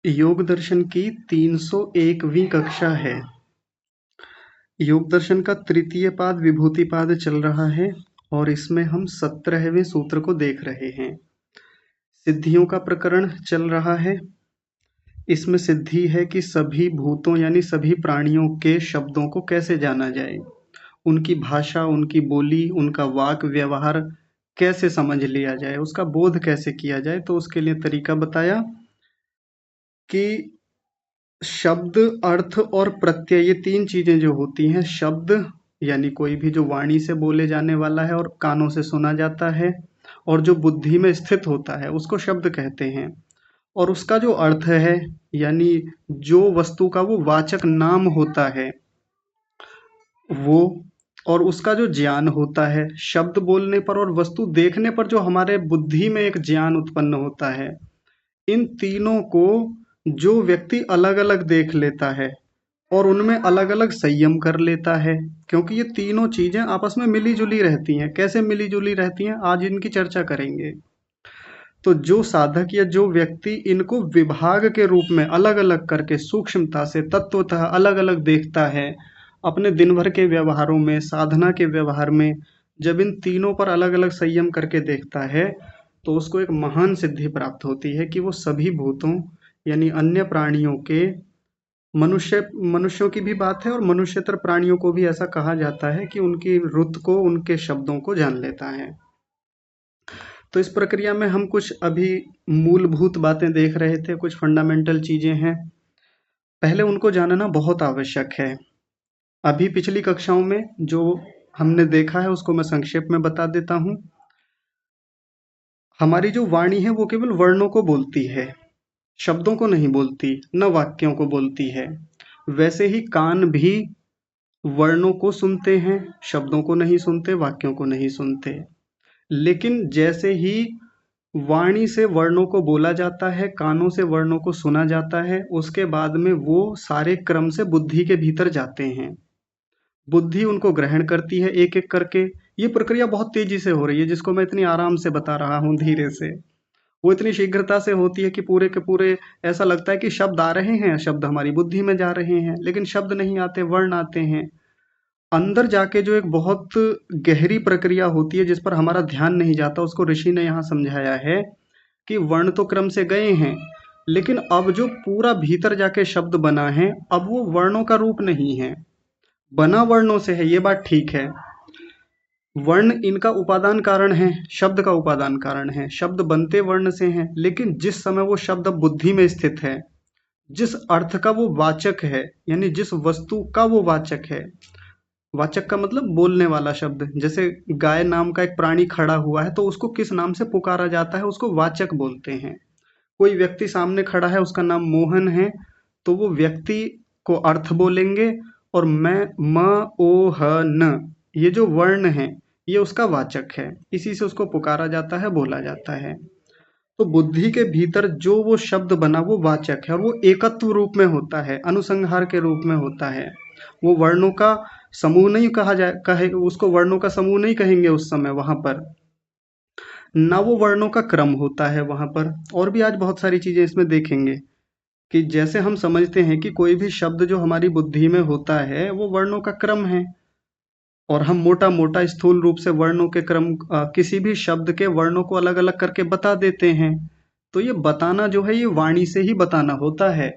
योग दर्शन की 301वीं कक्षा है। योग दर्शन का तृतीय पाद विभूतिपाद चल रहा है और इसमें हम 17वें सूत्र को देख रहे हैं। सिद्धियों का प्रकरण चल रहा है। इसमें सिद्धि है कि सभी भूतों यानी सभी प्राणियों के शब्दों को कैसे जाना जाए, उनकी भाषा, उनकी बोली, उनका वाक व्यवहार कैसे समझ लिया जाए, उसका बोध कैसे किया जाए। तो उसके लिए तरीका बताया कि शब्द, अर्थ और प्रत्यय, ये तीन चीजें जो होती हैं, शब्द यानी कोई भी जो वाणी से बोले जाने वाला है और कानों से सुना जाता है, और जो बुद्धि में स्थित होता है उसको शब्द कहते हैं। और उसका जो अर्थ है यानी जो वस्तु का वो वाचक नाम होता है वो, और उसका जो ज्ञान होता है शब्द बोलने पर और वस्तु देखने पर जो हमारे बुद्धि में एक ज्ञान उत्पन्न होता है, इन तीनों को जो व्यक्ति अलग अलग देख लेता है और उनमें अलग अलग संयम कर लेता है, क्योंकि ये तीनों चीजें आपस में मिली जुली रहती हैं। कैसे मिली जुली रहती हैं, आज इनकी चर्चा करेंगे। तो जो साधक या जो व्यक्ति इनको विभाग के रूप में अलग अलग करके सूक्ष्मता से तत्वतः अलग अलग देखता है, अपने दिन भर के व्यवहारों में, साधना के व्यवहार में जब इन तीनों पर अलग अलग संयम करके देखता है, तो उसको एक महान सिद्धि प्राप्त होती है कि वो सभी भूतों यानी अन्य प्राणियों के, मनुष्यों की भी बात है और मनुष्यतर प्राणियों को भी ऐसा कहा जाता है कि उनकी रुत को, उनके शब्दों को जान लेता है। तो इस प्रक्रिया में हम कुछ अभी मूलभूत बातें देख रहे थे, कुछ फंडामेंटल चीजें हैं, पहले उनको जानना बहुत आवश्यक है। अभी पिछली कक्षाओं में जो हमने देखा है उसको मैं संक्षेप में बता देता हूँ। हमारी जो वाणी है वो केवल वर्णों को बोलती है, शब्दों को नहीं बोलती, न वाक्यों को बोलती है। वैसे ही कान भी वर्णों को सुनते हैं, शब्दों को नहीं सुनते, वाक्यों को नहीं सुनते। लेकिन जैसे ही वाणी से वर्णों को बोला जाता है, कानों से वर्णों को सुना जाता है, उसके बाद में वो सारे क्रम से बुद्धि के भीतर जाते हैं। बुद्धि उनको ग्रहण करती है एक एक करके। ये प्रक्रिया बहुत तेजी से हो रही है, जिसको मैं इतनी आराम से बता रहा हूँ, धीरे से। वो इतनी शीघ्रता से होती है कि पूरे के पूरे ऐसा लगता है कि शब्द आ रहे हैं, शब्द हमारी बुद्धि में जा रहे हैं, लेकिन शब्द नहीं आते, वर्ण आते हैं। अंदर जाके जो एक बहुत गहरी प्रक्रिया होती है जिस पर हमारा ध्यान नहीं जाता, उसको ऋषि ने यहाँ समझाया है कि वर्ण तो क्रम से गए हैं, लेकिन अब जो पूरा भीतर जाके शब्द बना है, अब वो वर्णों का रूप नहीं है, बना वर्णों से है, ये बात ठीक है। वर्ण इनका उपादान कारण है, शब्द का उपादान कारण है, शब्द बनते वर्ण से हैं, लेकिन जिस समय वो शब्द अब बुद्धि में स्थित है, जिस अर्थ का वो वाचक है, यानी जिस वस्तु का वो वाचक है, वाचक का मतलब बोलने वाला शब्द, जैसे गाय नाम का एक प्राणी खड़ा हुआ है तो उसको किस नाम से पुकारा जाता है, उसको वाचक बोलते हैं। कोई व्यक्ति सामने खड़ा है, उसका नाम मोहन है, तो वो व्यक्ति को अर्थ बोलेंगे, और मैं, म, ओ, ह, न, ये जो वर्ण है ये उसका वाचक है, इसी से उसको पुकारा जाता है, बोला जाता है। तो बुद्धि के भीतर जो वो शब्द बना वो वाचक है, और वो एकत्व रूप में होता है, अनुसंहार के रूप में होता है। वो वर्णों का समूह नहीं कहा जाए, कहे उसको वर्णों का समूह नहीं कहेंगे उस समय वहां पर, ना वो वर्णों का क्रम होता है वहां पर। और भी आज बहुत सारी चीजें इसमें देखेंगे कि जैसे हम समझते हैं कि कोई भी शब्द जो हमारी बुद्धि में होता है वो वर्णों का क्रम है, और हम मोटा मोटा स्थूल रूप से वर्णों के क्रम, किसी भी शब्द के वर्णों को अलग अलग करके बता देते हैं। तो ये बताना जो है ये वाणी से ही बताना होता है,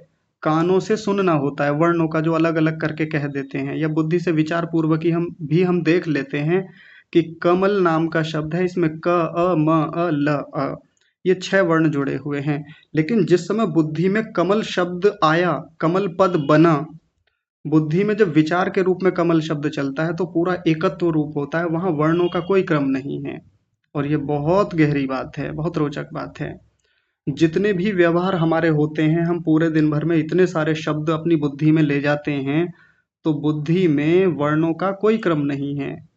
कानों से सुनना होता है, वर्णों का जो अलग अलग करके कह देते हैं, या बुद्धि से विचार पूर्वक ही हम देख लेते हैं कि कमल नाम का शब्द है, इसमें क, अ, म, अ, ल, अ, ये 6 वर्ण जुड़े हुए हैं। लेकिन जिस समय बुद्धि में कमल शब्द आया, कमल पद बना, बुद्धि में जब विचार के रूप में कमल शब्द चलता है तो पूरा एकत्व रूप होता है, वहां वर्णों का कोई क्रम नहीं है। और ये बहुत गहरी बात है, बहुत रोचक बात है। जितने भी व्यवहार हमारे होते हैं, हम पूरे दिन भर में इतने सारे शब्द अपनी बुद्धि में ले जाते हैं, तो बुद्धि में वर्णों का कोई क्रम नहीं है,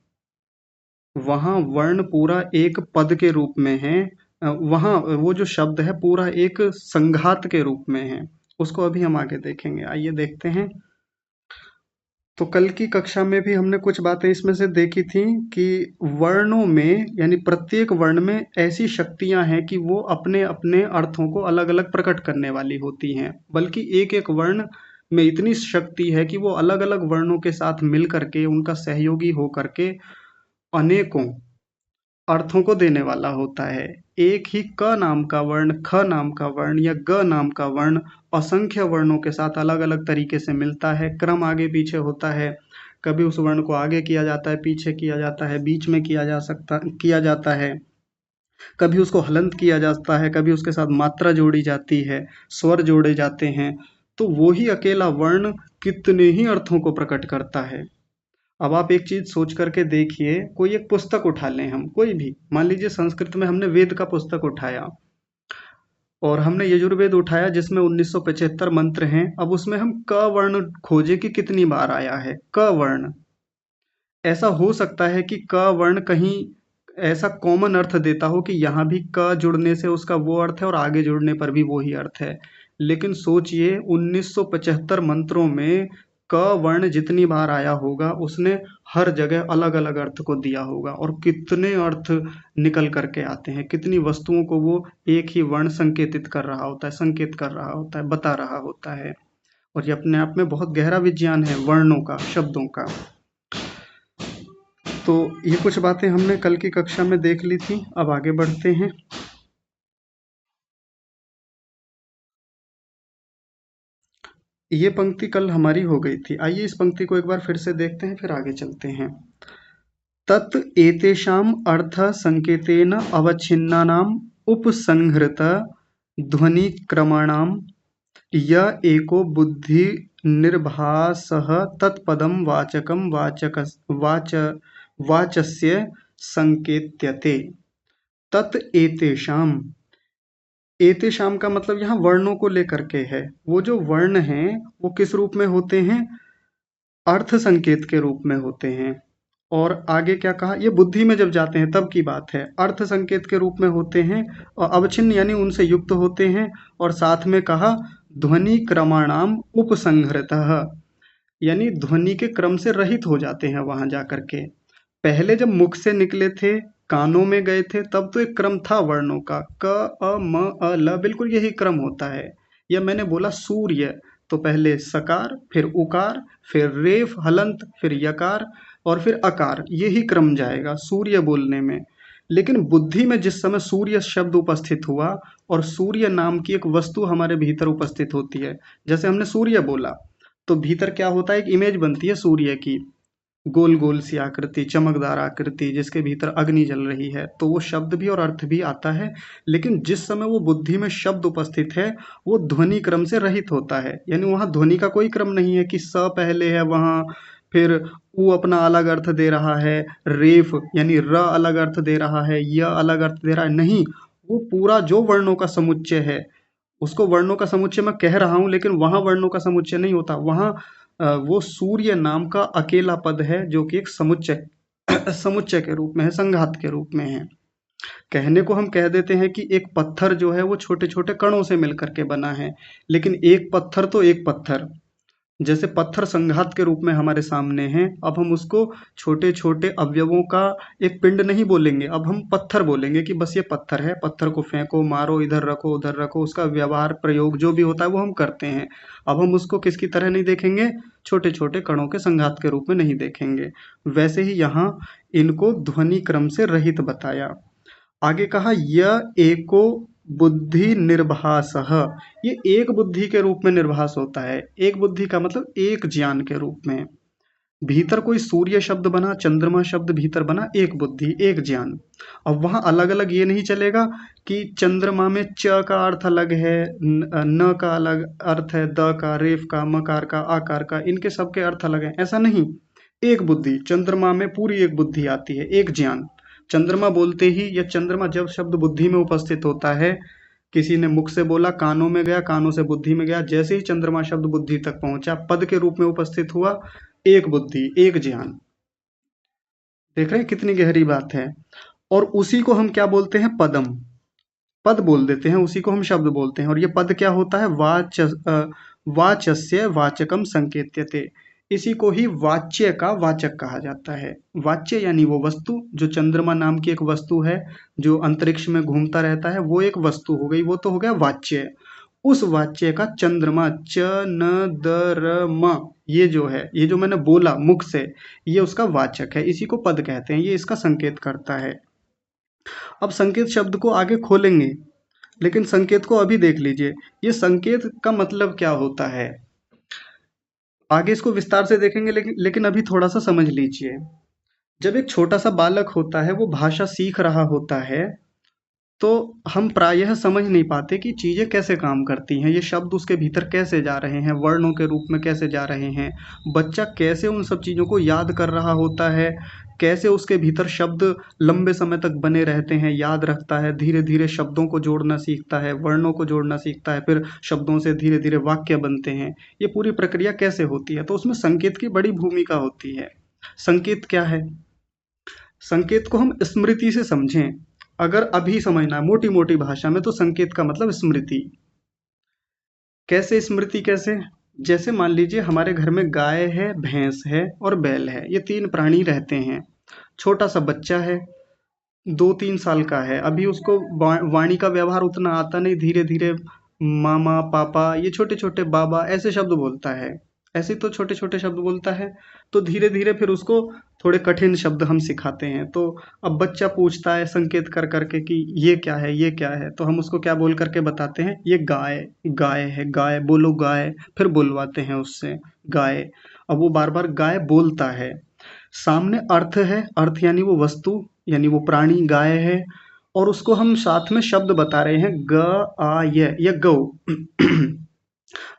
वहां वर्ण पूरा एक पद के रूप में है। वहां वो जो शब्द है पूरा एक संघात के रूप में है। उसको अभी हम आगे देखेंगे, आइए देखते हैं। तो कल की कक्षा में भी हमने कुछ बातें इसमें से देखी थी कि वर्णों में यानी प्रत्येक वर्ण में ऐसी शक्तियां हैं कि वो अपने अपने अर्थों को अलग अलग प्रकट करने वाली होती हैं, बल्कि एक एक वर्ण में इतनी शक्ति है कि वो अलग अलग वर्णों के साथ मिल करके उनका सहयोगी हो करके अनेकों अर्थों को देने वाला होता है। एक ही क नाम का वर्ण, ख नाम का वर्ण या ग नाम का वर्ण असंख्य वर्णों के साथ अलग अलग तरीके से मिलता है, क्रम आगे पीछे होता है। कभी उस वर्ण को आगे किया जाता है, पीछे किया जाता है, बीच में किया जाता है। कभी उसको हलंत किया जाता है, कभी उसके साथ मात्रा जोड़ी जाती है, स्वर जोड़े जाते हैं। तो वो ही अकेला वर्ण कितने ही अर्थों को प्रकट करता है। अब आप एक चीज सोच करके देखिए, कोई एक पुस्तक उठा लें, हम कोई भी मान लीजिए संस्कृत में हमने वेद का पुस्तक उठाया और हमने यजुर्वेद उठाया जिसमें 1975 मंत्र हैं। अब उसमें हम क वर्ण खोजे कि कितनी बार आया है क वर्ण। ऐसा हो सकता है कि क वर्ण कहीं ऐसा कॉमन अर्थ देता हो कि यहाँ भी क जुड़ने से उसका वो अर्थ है और आगे जुड़ने पर भी वो ही अर्थ है। लेकिन सोचिए 1975 मंत्रों में क वर्ण जितनी बार आया होगा उसने हर जगह अलग अलग अर्थ को दिया होगा, और कितने अर्थ निकल करके आते हैं, कितनी वस्तुओं को वो एक ही वर्ण संकेतित कर रहा होता है, संकेत कर रहा होता है, बता रहा होता है। और ये अपने आप में बहुत गहरा विज्ञान है वर्णों का, शब्दों का। तो ये कुछ बातें हमने कल की कक्षा में देख ली थी। अब आगे बढ़ते हैं। ये पंक्ति कल हमारी हो गई थी, आइए इस पंक्ति को एक बार फिर से देखते हैं, फिर आगे चलते हैं। तत् एतेषाम् अर्थ संकेतेन अवच्छिन्नानाम् उपसंहृत ध्वनिक्रमाणां य एको बुद्धि निर्भासः तत्पदं वाचकं वाचस्य संकेत्यते। तत् एतेषाम, एतेषाम का मतलब यहाँ वर्णों को लेकर के है। वो जो वर्ण हैं वो किस रूप में होते हैं? अर्थ संकेत के रूप में होते हैं। और आगे क्या कहा, ये बुद्धि में जब जाते हैं तब की बात है। अर्थ संकेत के रूप में होते हैं और अवच्छिन्न यानी उनसे युक्त होते हैं। और साथ में कहा ध्वनि क्रमाणाम उपसंहृतः, यानी ध्वनि के क्रम से रहित हो जाते हैं वहां जाकर के। पहले जब मुख से निकले थे, कानों में गए थे, तब तो एक क्रम था वर्णों का, क अ म अ ल, बिल्कुल यही क्रम होता है। या मैंने बोला सूर्य, तो पहले सकार, फिर उकार, फिर रेफ हलंत, फिर यकार और फिर अकार, यही क्रम जाएगा सूर्य बोलने में। लेकिन बुद्धि में जिस समय सूर्य शब्द उपस्थित हुआ और सूर्य नाम की एक वस्तु हमारे भीतर उपस्थित होती है, जैसे हमने सूर्य बोला तो भीतर क्या होता है, एक इमेज बनती है सूर्य की, गोल गोल सी आकृति, चमकदार आकृति जिसके भीतर अग्नि जल रही है, तो वो शब्द भी और अर्थ भी आता है। लेकिन जिस समय वो बुद्धि में शब्द उपस्थित है वो ध्वनि क्रम से रहित होता है, यानी वहाँ ध्वनि का कोई क्रम नहीं है कि स पहले है वहाँ, फिर उ अपना अलग अर्थ दे रहा है, रेफ यानी र अलग अर्थ दे रहा है, य अलग अर्थ दे रहा है, नहीं। वो पूरा जो वर्णों का समुच्चय है, उसको वर्णों का समुच्चय मैं कह रहा हूँ लेकिन वहां वर्णों का समुच्चय नहीं होता, वहां वो सूर्य नाम का अकेला पद है जो कि एक समुच्चय समुच्चय के रूप में है, संघात के रूप में है। कहने को हम कह देते हैं कि एक पत्थर जो है वो छोटे छोटे कणों से मिलकर के बना है, लेकिन एक पत्थर तो एक पत्थर, जैसे पत्थर संघात के रूप में हमारे सामने हैं, अब हम उसको छोटे छोटे अवयवों का एक पिंड नहीं बोलेंगे, अब हम पत्थर बोलेंगे कि बस ये पत्थर है, पत्थर को फेंको, मारो, इधर रखो उधर रखो, उसका व्यवहार प्रयोग जो भी होता है वो हम करते हैं। अब हम उसको किसकी तरह नहीं देखेंगे, छोटे छोटे कणों के संघात के रूप में नहीं देखेंगे। वैसे ही यहाँ इनको ध्वनि क्रम से रहित बताया। आगे कहा यह एको बुद्धि निर्भासः, ये एक बुद्धि के रूप में निर्भास होता है। एक बुद्धि का मतलब एक ज्ञान के रूप में। भीतर कोई सूर्य शब्द बना, चंद्रमा शब्द भीतर बना, एक बुद्धि एक ज्ञान। अब वहां अलग अलग ये नहीं चलेगा कि चंद्रमा में च का अर्थ अलग है, न का अलग अर्थ है, द का, रेफ का, मकार का, आकार का, इनके सबके अर्थ अलग हैं, ऐसा नहीं। एक बुद्धि, चंद्रमा में पूरी एक बुद्धि आती है, एक ज्ञान। चंद्रमा बोलते ही, या चंद्रमा जब शब्द बुद्धि में उपस्थित होता है, किसी ने मुख से बोला, कानों में गया, कानों से बुद्धि में गया, जैसे ही चंद्रमा शब्द बुद्धि तक पहुंचा, पद के रूप में उपस्थित हुआ, एक बुद्धि एक ज्ञान। देख रहे हैं कितनी गहरी बात है। और उसी को हम क्या बोलते हैं, पदम, पद बोल देते हैं, उसी को हम शब्द बोलते हैं। और ये पद क्या होता है, वाचस्य वाचकम संकेत्यते। इसी को ही वाच्य का वाचक कहा जाता है। वाच्य यानी वो वस्तु, जो चंद्रमा नाम की एक वस्तु है जो अंतरिक्ष में घूमता रहता है, वो एक वस्तु हो गई, वो तो हो गया वाच्य। उस वाच्य का चंद्रमा, च न द र म, ये जो है, ये जो मैंने बोला मुख से, ये उसका वाचक है, इसी को पद कहते हैं, ये इसका संकेत करता है। अब संकेत शब्द को आगे खोलेंगे, लेकिन संकेत को अभी देख लीजिए, ये संकेत का मतलब क्या होता है। आगे इसको विस्तार से देखेंगे, लेकिन अभी थोड़ा सा समझ लीजिए। जब एक छोटा सा बालक होता है, वो भाषा सीख रहा होता है, तो हम प्रायः समझ नहीं पाते कि चीज़ें कैसे काम करती हैं, ये शब्द उसके भीतर कैसे जा रहे हैं, वर्णों के रूप में कैसे जा रहे हैं, बच्चा कैसे उन सब चीज़ों को याद कर रहा होता है, कैसे उसके भीतर शब्द लंबे समय तक बने रहते हैं, याद रखता है, धीरे धीरे शब्दों को जोड़ना सीखता है, वर्णों को जोड़ना सीखता है, फिर शब्दों से धीरे धीरे वाक्य बनते हैं। ये पूरी प्रक्रिया कैसे होती है, तो उसमें संकेत की बड़ी भूमिका होती है। संकेत क्या है? संकेत को हम स्मृति से समझें। अगर अभी समझना है मोटी मोटी भाषा में, तो संकेत का मतलब स्मृति। कैसे स्मृति? कैसे? जैसे मान लीजिए हमारे घर में गाय है, भैंस है और बैल है, ये तीन प्राणी रहते हैं। छोटा सा बच्चा है, 2-3 साल का है, अभी उसको वाणी का व्यवहार उतना आता नहीं, धीरे धीरे मामा, पापा, ये छोटे छोटे बाबा, ऐसे शब्द बोलता है, ऐसे तो छोटे छोटे शब्द बोलता है। तो धीरे धीरे फिर उसको थोड़े कठिन शब्द हम सिखाते हैं। तो अब बच्चा पूछता है संकेत कर करके कि ये क्या है, ये क्या है, तो हम उसको क्या बोल करके बताते हैं, ये गाय, गाय है, गाय बोलो गाय, फिर बुलवाते हैं उससे गाय। अब वो बार बार गाय बोलता है, सामने अर्थ है, अर्थ यानी वो वस्तु, यानी वो प्राणी गाय है, और उसको हम साथ में शब्द बता रहे हैं, ग आ य गौ।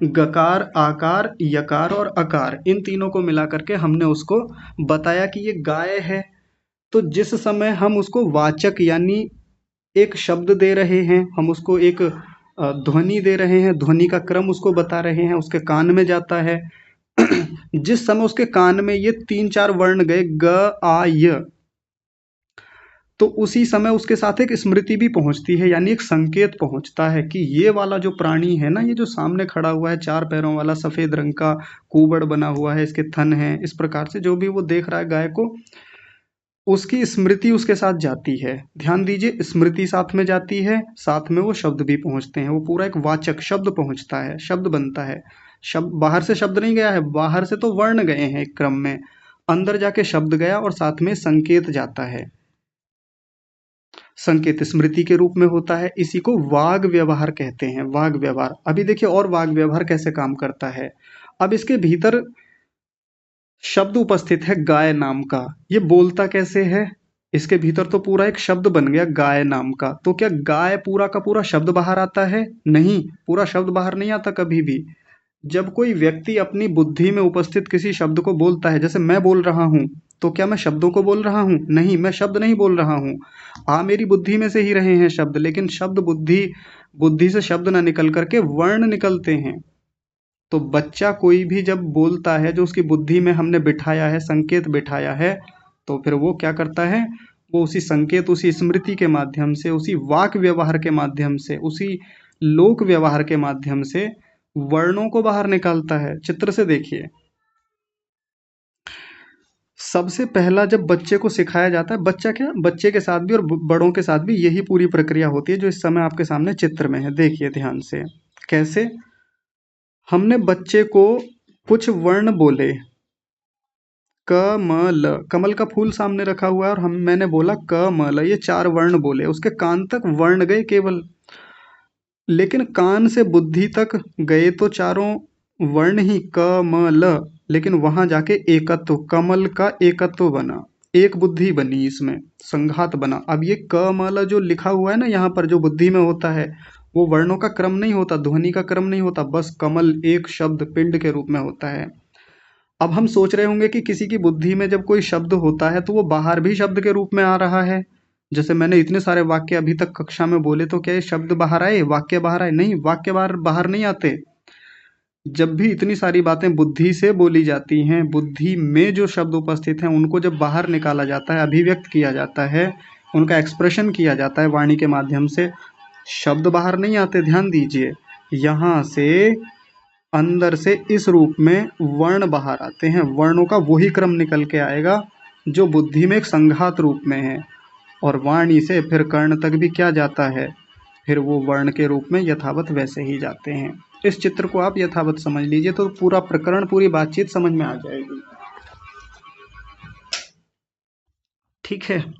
गकार, आकार, यकार और अकार, इन तीनों को मिला करके हमने उसको बताया कि ये गाय है। तो जिस समय हम उसको वाचक यानी एक शब्द दे रहे हैं, हम उसको एक ध्वनि दे रहे हैं, ध्वनि का क्रम उसको बता रहे हैं, उसके कान में जाता है। जिस समय उसके कान में ये 3-4 वर्ण गए, ग आ य, तो उसी समय उसके साथ एक स्मृति भी पहुंचती है, यानी एक संकेत पहुंचता है कि ये वाला जो प्राणी है ना, ये जो सामने खड़ा हुआ है, 4 पैरों वाला, सफेद रंग का कुबड़ बना हुआ है, इसके थन है, इस प्रकार से जो भी वो देख रहा है गाय को, उसकी स्मृति उसके साथ जाती है। ध्यान दीजिए, स्मृति साथ में जाती है, साथ में वो शब्द भी पहुंचते हैं, वो पूरा एक वाचक शब्द पहुंचता है, शब्द बनता है। शब्द बाहर से शब्द नहीं गया है, बाहर से तो वर्ण गए हैं एक क्रम में, अंदर जाके शब्द गया और साथ में संकेत जाता है। संकेत स्मृति के रूप में होता है, इसी को वाग व्यवहार कहते हैं। वाग व्यवहार, अभी देखिए और वाग व्यवहार कैसे काम करता है। अब इसके भीतर शब्द उपस्थित है गाय नाम का, ये बोलता कैसे है, इसके भीतर तो पूरा एक शब्द बन गया गाय नाम का। तो क्या गाय पूरा का पूरा शब्द बाहर आता है? नहीं, पूरा शब्द बाहर नहीं आता कभी भी। जब कोई व्यक्ति अपनी बुद्धि में उपस्थित किसी शब्द को बोलता है, जैसे मैं बोल रहा हूँ, तो क्या मैं शब्दों को बोल रहा हूँ? नहीं, मैं शब्द नहीं बोल रहा हूँ। मेरी बुद्धि में से ही रहे हैं शब्द, लेकिन शब्द बुद्धि बुद्धि से शब्द ना निकल करके वर्ण निकलते हैं। तो बच्चा कोई भी जब बोलता है, जो उसकी बुद्धि में हमने बिठाया है, संकेत बिठाया है, तो फिर वो क्या करता है, वो उसी संकेत, उसी स्मृति के माध्यम से, उसी वाक व्यवहार के माध्यम से, उसी लोक व्यवहार के माध्यम से वर्णों को बाहर निकालता है। चित्र से देखिए, सबसे पहला जब बच्चे को सिखाया जाता है, बच्चा क्या, बच्चे के साथ भी और बड़ों के साथ भी यही पूरी प्रक्रिया होती है जो इस समय आपके सामने चित्र में है। देखिए ध्यान से, कैसे हमने बच्चे को कुछ वर्ण बोले, कमल, कमल का फूल सामने रखा हुआ है और मैंने बोला कमल, ये 4 वर्ण बोले, उसके कान तक वर्ण गए केवल, लेकिन कान से बुद्धि तक गए तो चारों वर्ण ही कमल, लेकिन वहां जाके एकत्व, कमल का एकत्व बना, एक बुद्धि बनी, इसमें संघात बना। अब ये कमल जो लिखा हुआ है ना यहाँ पर, जो बुद्धि में होता है, वो वर्णों का क्रम नहीं होता, ध्वनि का क्रम नहीं होता, बस कमल एक शब्द पिंड के रूप में होता है। अब हम सोच रहे होंगे कि किसी की बुद्धि में जब कोई शब्द होता है तो वो बाहर भी शब्द के रूप में आ रहा है। जैसे मैंने इतने सारे वाक्य अभी तक कक्षा में बोले, तो क्या ये शब्द बाहर आए, वाक्य बाहर आए? नहीं, वाक्य बाहर बाहर नहीं आते। जब भी इतनी सारी बातें बुद्धि से बोली जाती हैं, बुद्धि में जो शब्द उपस्थित हैं, उनको जब बाहर निकाला जाता है, अभिव्यक्त किया जाता है, उनका एक्सप्रेशन किया जाता है वाणी के माध्यम से, शब्द बाहर नहीं आते। ध्यान दीजिए, यहाँ से अंदर से इस रूप में वर्ण बाहर आते हैं, वर्णों का वही क्रम निकल के आएगा जो बुद्धि में एक संघात रूप में है, और वाणी से फिर कर्ण तक भी क्या जाता है, फिर वो वर्ण के रूप में यथावत वैसे ही जाते हैं। इस चित्र को आप यथावत समझ लीजिए तो पूरा प्रकरण, पूरी बातचीत समझ में आ जाएगी। ठीक है,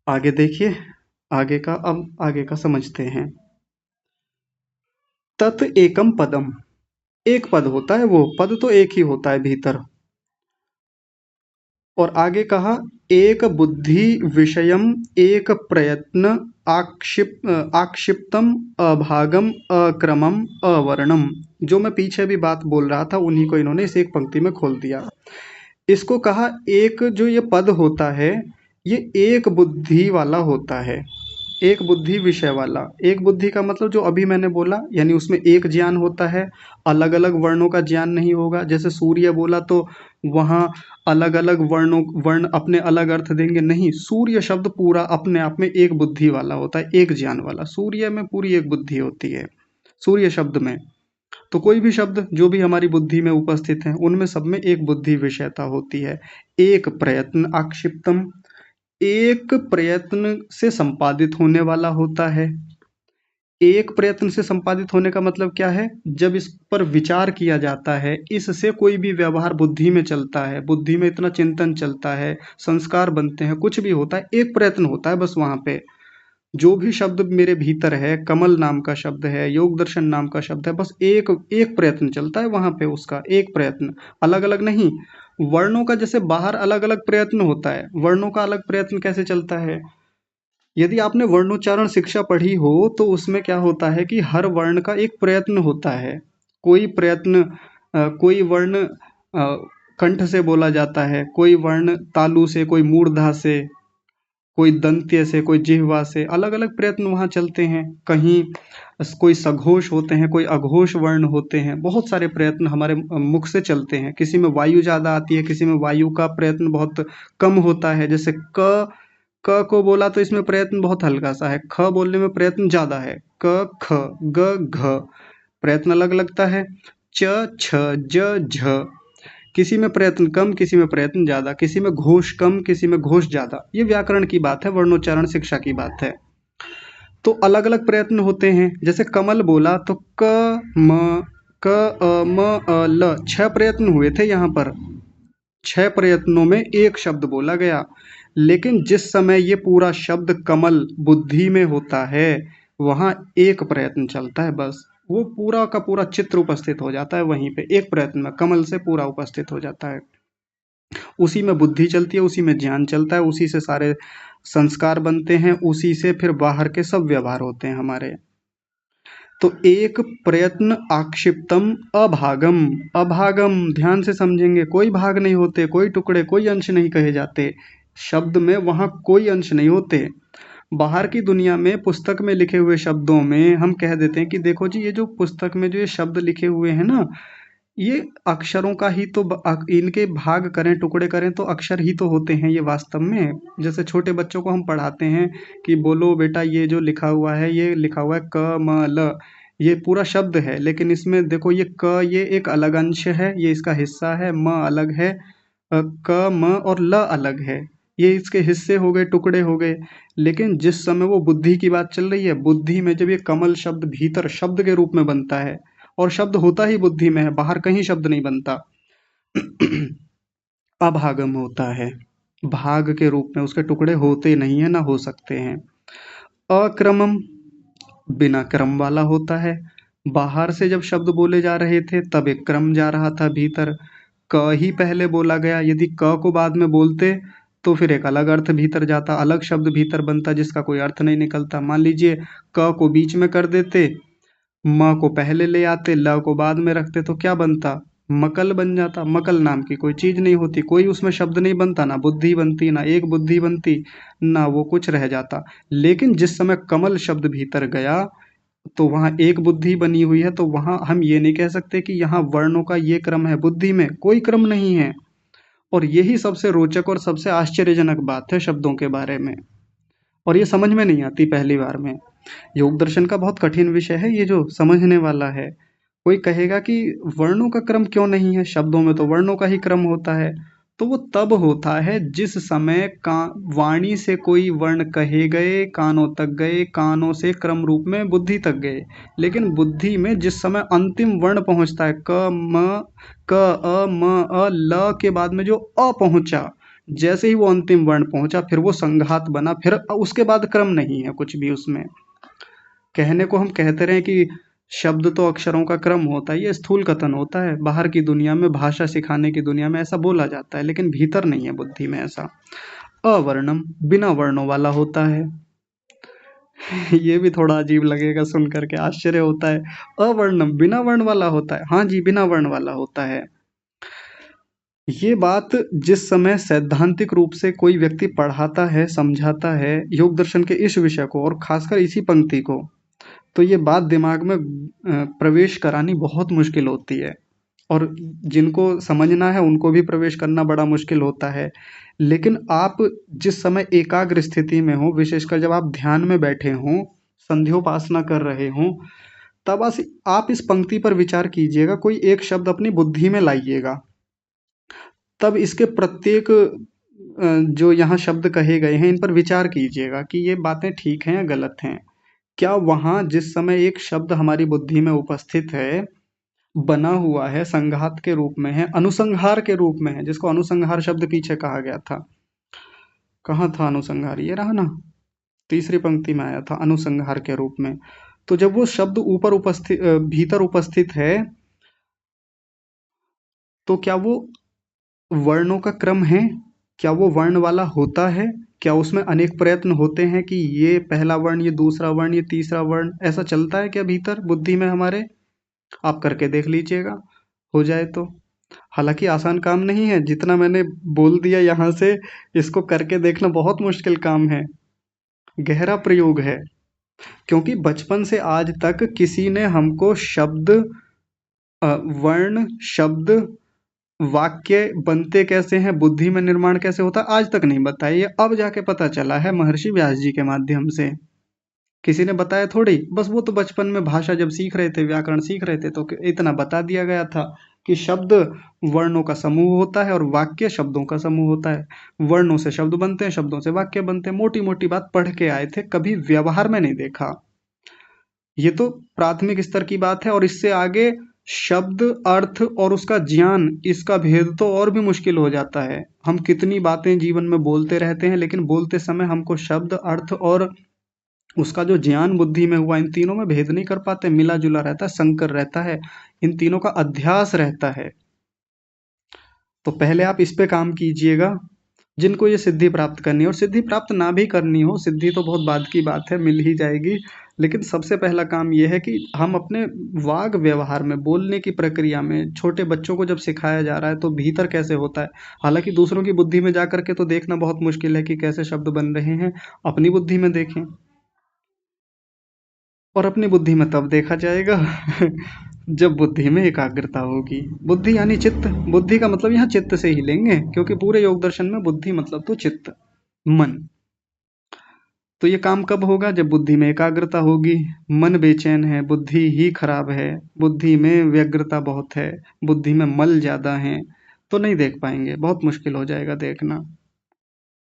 आगे देखिए, आगे का समझते हैं। तत् एकम पदम, एक पद होता है, वो पद तो एक ही होता है भीतर। और आगे कहा एक बुद्धि विषयम एक प्रयत्न आक्षिप्तम अभागम अक्रमम अवर्णम। जो मैं पीछे भी बात बोल रहा था उन्हीं को इन्होंने इस एक पंक्ति में खोल दिया। इसको कहा एक जो ये पद होता है ये एक बुद्धि वाला होता है, एक बुद्धि विषय वाला। एक बुद्धि का मतलब जो अभी मैंने बोला, यानी उसमें एक ज्ञान होता है, अलग अलग वर्णों का ज्ञान नहीं होगा। जैसे सूर्य बोला तो वहाँ अलग अलग वर्ण अपने अलग अर्थ देंगे, नहीं, सूर्य शब्द पूरा अपने आप में एक बुद्धि वाला होता है, एक ज्ञान वाला। सूर्य में पूरी एक बुद्धि होती है सूर्य शब्द में। तो कोई भी शब्द जो भी हमारी बुद्धि में उपस्थित है उनमें सब में एक बुद्धि विषयता होती है। एक प्रयत्न आक्षिप्तम, एक प्रयत्न से संपादित होने वाला होता है। एक प्रयत्न से संपादित होने का मतलब क्या है, जब इस पर विचार किया जाता है, इससे कोई भी व्यवहार बुद्धि में चलता है, बुद्धि में इतना चिंतन चलता है, संस्कार बनते हैं, कुछ भी होता है, एक प्रयत्न होता है बस वहां पे। जो भी शब्द मेरे भीतर है, कमल नाम का शब्द है, योग दर्शन नाम का शब्द है, बस एक एक प्रयत्न चलता है वहां पे, उसका एक प्रयत्न, अलग अलग नहीं। वर्णों का जैसे बाहर अलग अलग प्रयत्न होता है, वर्णों का अलग प्रयत्न कैसे चलता है। यदि आपने वर्णोच्चारण शिक्षा पढ़ी हो तो उसमें क्या होता है कि हर वर्ण का एक प्रयत्न होता है। कोई प्रयत्न कोई वर्ण कंठ से बोला जाता है, कोई वर्ण तालु से, कोई मूर्धा से, कोई दंत्य से, कोई जिह्वा से, अलग अलग प्रयत्न वहाँ चलते हैं। कहीं कोई सघोष होते हैं, कोई अघोष वर्ण होते हैं, बहुत सारे प्रयत्न हमारे मुख से चलते हैं। किसी में वायु ज़्यादा आती है, किसी में वायु का प्रयत्न बहुत कम होता है। जैसे क को बोला तो इसमें प्रयत्न बहुत हल्का सा है, ख बोलने में प्रयत्न ज़्यादा है, क ख ग घ प्रयत्न अलग लगता है। च छ ज झ, किसी में प्रयत्न कम, किसी में प्रयत्न ज्यादा, किसी में घोष कम, किसी में घोष ज्यादा। ये व्याकरण की बात है, वर्णोच्चारण शिक्षा की बात है। तो अलग अलग प्रयत्न होते हैं। जैसे कमल बोला तो क अ म अ ल, 6 प्रयत्न हुए थे यहाँ पर। 6 प्रयत्नों में एक शब्द बोला गया। लेकिन जिस समय ये पूरा शब्द कमल बुद्धि में होता है वहां एक प्रयत्न चलता है बस, वो पूरा का पूरा चित्र उपस्थित हो जाता है वहीं पे, एक प्रयत्न में कमल से पूरा उपस्थित हो जाता है। उसी में बुद्धि चलती है, उसी में ज्ञान चलता है, उसी से सारे संस्कार बनते हैं, उसी से फिर बाहर के सब व्यवहार होते हैं हमारे। तो एक प्रयत्न आक्षिप्तम अभागम, अभागम ध्यान से समझेंगे, कोई भाग नहीं होते, कोई टुकड़े, कोई अंश नहीं कहे जाते शब्द में, वहां कोई अंश नहीं होते। बाहर की दुनिया में पुस्तक में लिखे हुए शब्दों में हम कह देते हैं कि देखो जी ये जो पुस्तक में जो ये शब्द लिखे हुए हैं ना, ये अक्षरों का ही तो इनके भाग करें, टुकड़े करें तो अक्षर ही तो होते हैं ये वास्तव में। जैसे छोटे बच्चों को हम पढ़ाते हैं कि बोलो बेटा ये जो लिखा हुआ है, ये लिखा हुआ है क म ल, ये पूरा शब्द है, लेकिन इसमें देखो ये क ये एक अलग अंश है, ये इसका हिस्सा है, म अलग है, क म और ल अलग है, ये इसके हिस्से हो गए, टुकड़े हो गए। लेकिन जिस समय वो बुद्धि की बात चल रही है, बुद्धि में जब ये कमल शब्द भीतर शब्द के रूप में बनता है, और शब्द होता ही बुद्धि में है, बाहर कहीं शब्द नहीं बनता अभागम होता है, भाग के रूप में, उसके टुकड़े होते नहीं है, ना हो सकते हैं। अक्रमम, बिना क्रम वाला होता है। बाहर से जब शब्द बोले जा रहे थे तब एक क्रम जा रहा था भीतर, क ही पहले बोला गया, यदि क को बाद में बोलते तो फिर एक अलग अर्थ भीतर जाता, अलग शब्द भीतर बनता जिसका कोई अर्थ नहीं निकलता। मान लीजिए क को बीच में कर देते, म को पहले ले आते, ल को बाद में रखते तो क्या बनता, मकल बन जाता। मकल नाम की कोई चीज नहीं होती, कोई उसमें शब्द नहीं बनता, ना बुद्धि बनती, ना एक बुद्धि बनती, ना वो कुछ रह जाता। लेकिन जिस समय कमल शब्द भीतर गया तो वहां एक बुद्धि बनी हुई है, तो वहां हम ये नहीं कह सकते कि यहाँ वर्णों का ये क्रम है, बुद्धि में कोई क्रम नहीं है। और यही सबसे रोचक और सबसे आश्चर्यजनक बात है शब्दों के बारे में, और ये समझ में नहीं आती पहली बार में। योग दर्शन का बहुत कठिन विषय है ये, जो समझने वाला है, कोई कहेगा कि वर्णों का क्रम क्यों नहीं है, शब्दों में तो वर्णों का ही क्रम होता है। तो वो तब होता है जिस समय का वाणी से कोई वर्ण कहे गए, कानों तक गए, कानों से क्रम रूप में बुद्धि तक गए। लेकिन बुद्धि में जिस समय अंतिम वर्ण पहुंचता है, क म क अ म अ ल के बाद में जो अ पहुंचा, जैसे ही वो अंतिम वर्ण पहुंचा फिर वो संघात बना, फिर उसके बाद क्रम नहीं है कुछ भी उसमें। कहने को हम कहते रहे कि शब्द तो अक्षरों का क्रम होता है, ये स्थूल कथन होता है। बाहर की दुनिया में, भाषा सिखाने की दुनिया में ऐसा बोला जाता है, लेकिन भीतर नहीं है बुद्धि में ऐसा। अवर्णम बिना वर्णों वाला होता है। ये भी थोड़ा अजीब लगेगा सुन करके, आश्चर्य होता है। अवर्णम बिना वर्ण वाला होता है, हाँ जी बिना वर्ण वाला होता है। ये बात जिस समय सैद्धांतिक रूप से कोई व्यक्ति पढ़ाता है, समझाता है योग दर्शन के इस विषय को, और खासकर इसी पंक्ति को, तो ये बात दिमाग में प्रवेश करानी बहुत मुश्किल होती है। और जिनको समझना है उनको भी प्रवेश करना बड़ा मुश्किल होता है। लेकिन आप जिस समय एकाग्र स्थिति में हो, विशेषकर जब आप ध्यान में बैठे हों, संध्योपासना कर रहे हों, तब बस आप इस पंक्ति पर विचार कीजिएगा, कोई एक शब्द अपनी बुद्धि में लाइएगा, तब इसके प्रत्येक जो यहाँ शब्द कहे गए हैं इन पर विचार कीजिएगा कि ये बातें ठीक हैं या गलत हैं। क्या वहाँ जिस समय एक शब्द हमारी बुद्धि में उपस्थित है, बना हुआ है, संघात के रूप में है, अनुसंहार के रूप में है, जिसको अनुसंहार शब्द पीछे कहा गया था, कहाँ था अनुसंहार, ये रहा ना, तीसरी पंक्ति में आया था अनुसंहार के रूप में। तो जब वो शब्द ऊपर उपस्थित, भीतर उपस्थित है, तो क्या वो वर्णों का क्रम है? क्या वो वर्ण वाला होता है? क्या उसमें अनेक प्रयत्न होते हैं कि ये पहला वर्ण, ये दूसरा वर्ण, ये तीसरा वर्ण, ऐसा चलता है क्या भीतर बुद्धि में हमारे? आप करके देख लीजिएगा, हो जाए तो। हालांकि आसान काम नहीं है, जितना मैंने बोल दिया यहाँ से, इसको करके देखना बहुत मुश्किल काम है, गहरा प्रयोग है। क्योंकि बचपन से आज तक किसी ने हमको शब्द, वर्ण, शब्द, वाक्य बनते कैसे हैं, बुद्धि में निर्माण कैसे होता है, आज तक नहीं बताया। ये अब जाके पता चला है महर्षि व्यास जी के माध्यम से। किसी ने बताया थोड़ी, बस वो तो बचपन में भाषा जब सीख रहे थे, व्याकरण सीख रहे थे, तो इतना बता दिया गया था कि शब्द वर्णों का समूह होता है और वाक्य शब्दों का समूह होता है। वर्णों से शब्द बनते हैं, शब्दों से वाक्य बनते हैं। मोटी मोटी बात पढ़ के आए थे, कभी व्यवहार में नहीं देखा। ये तो प्राथमिक स्तर की बात है, और इससे आगे शब्द, अर्थ और उसका ज्ञान, इसका भेद तो और भी मुश्किल हो जाता है। हम कितनी बातें जीवन में बोलते रहते हैं, लेकिन बोलते समय हमको शब्द, अर्थ और उसका जो ज्ञान बुद्धि में हुआ, इन तीनों में भेद नहीं कर पाते, मिला जुला रहता है, संकर रहता है, इन तीनों का अध्यास रहता है। तो पहले आप इस पे काम कीजिएगा, जिनको ये सिद्धि प्राप्त करनी है। और सिद्धि प्राप्त ना भी करनी हो, सिद्धि तो बहुत बाद की बात है, मिल ही जाएगी। लेकिन सबसे पहला काम ये है कि हम अपने वाग व्यवहार में, बोलने की प्रक्रिया में, छोटे बच्चों को जब सिखाया जा रहा है तो भीतर कैसे होता है। हालांकि दूसरों की बुद्धि में जा करके तो देखना बहुत मुश्किल है कि कैसे शब्द बन रहे हैं, अपनी बुद्धि में देखें। और अपनी बुद्धि में तब देखा जाएगा जब बुद्धि में एकाग्रता होगी। बुद्धि यानी चित्त, बुद्धि का मतलब यहाँ चित्त से ही लेंगे, क्योंकि पूरे योग दर्शन में बुद्धि मतलब तो चित्त, मन। तो ये काम कब होगा? जब बुद्धि में एकाग्रता होगी। मन बेचैन है, बुद्धि ही खराब है, बुद्धि में व्यग्रता बहुत है, बुद्धि में मल ज्यादा है, तो नहीं देख पाएंगे, बहुत मुश्किल हो जाएगा देखना।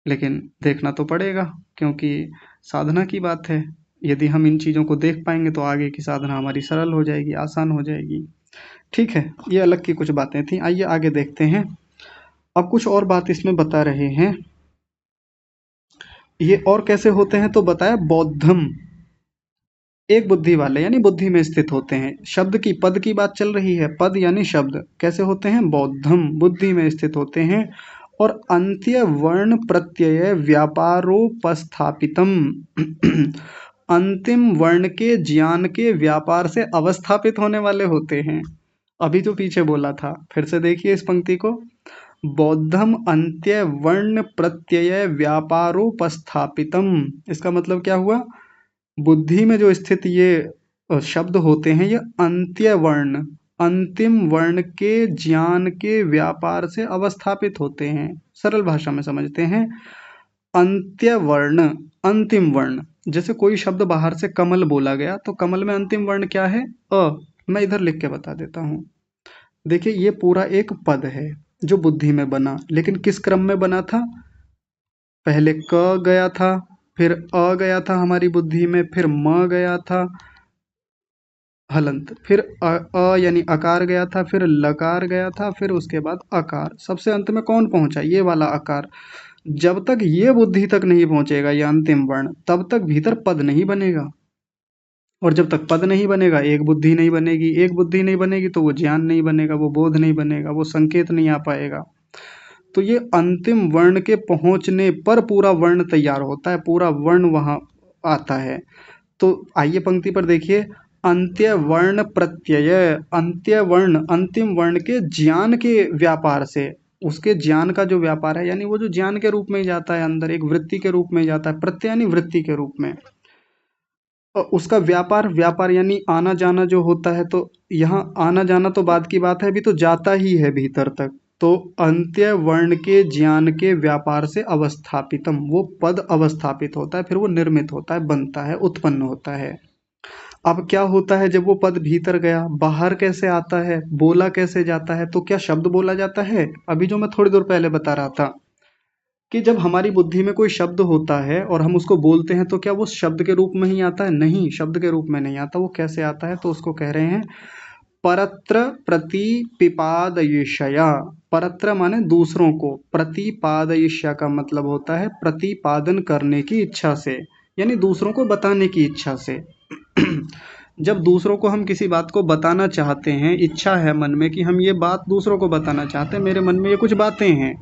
लेकिन देखना तो पड़ेगा, क्योंकि साधना की बात है। यदि हम इन चीज़ों को देख पाएंगे तो आगे की साधना हमारी सरल हो जाएगी, आसान हो जाएगी। ठीक है, ये अलग की कुछ बातें थी, आइए आगे देखते हैं। अब कुछ और बात इसमें बता रहे हैं। ये और कैसे होते हैं तो बताया, बौद्धम, एक बुद्धि वाले यानी बुद्धि में स्थित होते हैं। शब्द की, पद की बात चल रही है, पद यानी शब्द कैसे होते हैं? बौद्धम, बुद्धि में स्थित होते हैं। और अंत्य वर्ण प्रत्यय व्यापारोपस्थापितम अंतिम वर्ण के ज्ञान के व्यापार से अवस्थापित होने वाले होते हैं। अभी जो पीछे बोला था, फिर से देखिए इस पंक्ति को। बौद्धम अंत्य वर्ण प्रत्यय व्यापारोपस्थापितम, इसका मतलब क्या हुआ? बुद्धि में जो स्थित ये शब्द होते हैं, ये अंत्य वर्ण, अंतिम वर्ण के ज्ञान के व्यापार से अवस्थापित होते हैं। सरल भाषा में समझते हैं, अंत्य वर्ण, अंतिम वर्ण। जैसे कोई शब्द बाहर से कमल बोला गया, तो कमल में अंतिम वर्ण क्या है? अ। मैं इधर लिख के बता देता हूँ। देखिए ये पूरा एक पद है जो बुद्धि में बना, लेकिन किस क्रम में बना था? पहले क गया था, फिर अ गया था हमारी बुद्धि में, फिर म गया था हलंत, फिर यानी अकार गया था, फिर लकार गया था, फिर उसके बाद अकार, सबसे अंत में कौन पहुंचा? ये वाला अकार। जब तक ये बुद्धि तक नहीं पहुंचेगा ये अंतिम वर्ण, तब तक भीतर पद नहीं बनेगा। और जब तक पद नहीं बनेगा एक बुद्धि नहीं बनेगी, एक बुद्धि नहीं बनेगी तो वो ज्ञान नहीं बनेगा, वो बोध नहीं बनेगा, वो संकेत नहीं आ पाएगा। तो ये अंतिम वर्ण के पहुंचने पर पूरा वर्ण तैयार होता है, पूरा वर्ण वहां आता है। तो आइए पंक्ति पर देखिए, अंत्य वर्ण प्रत्यय, अंत्य वर्ण अंतिम वर्ण के ज्ञान के व्यापार से, उसके ज्ञान का जो व्यापार है, यानी वो जो ज्ञान के रूप में जाता है अंदर, एक वृत्ति के रूप में जाता है, प्रत्यय यानी वृत्ति के रूप में, और उसका व्यापार, व्यापार यानी आना जाना जो होता है, तो यहाँ आना जाना तो बाद की बात है, अभी तो जाता ही है भीतर तक। तो अंत्य वर्ण के ज्ञान के व्यापार से अवस्थापितम, वो पद अवस्थापित होता है, फिर वो निर्मित होता है, बनता है, उत्पन्न होता है। अब क्या होता है जब वो पद भीतर गया, बाहर कैसे आता है, बोला कैसे जाता है? तो क्या शब्द बोला जाता है? अभी जो मैं थोड़ी देर पहले बता रहा था कि जब हमारी बुद्धि में कोई शब्द होता है और हम उसको बोलते हैं, तो क्या वो शब्द के रूप में ही आता है? नहीं, शब्द के रूप में नहीं आता। वो कैसे आता है? तो उसको कह रहे हैं परत्र प्रतिपिपादयिष्या। परत्र माने दूसरों को, प्रतिपादयिष्या का मतलब होता है प्रतिपादन करने की इच्छा से, यानी दूसरों को बताने की इच्छा से। जब दूसरों को हम किसी बात को बताना चाहते हैं, इच्छा है मन में कि हम ये बात दूसरों को बताना चाहते हैं, मेरे मन में ये कुछ बातें हैं,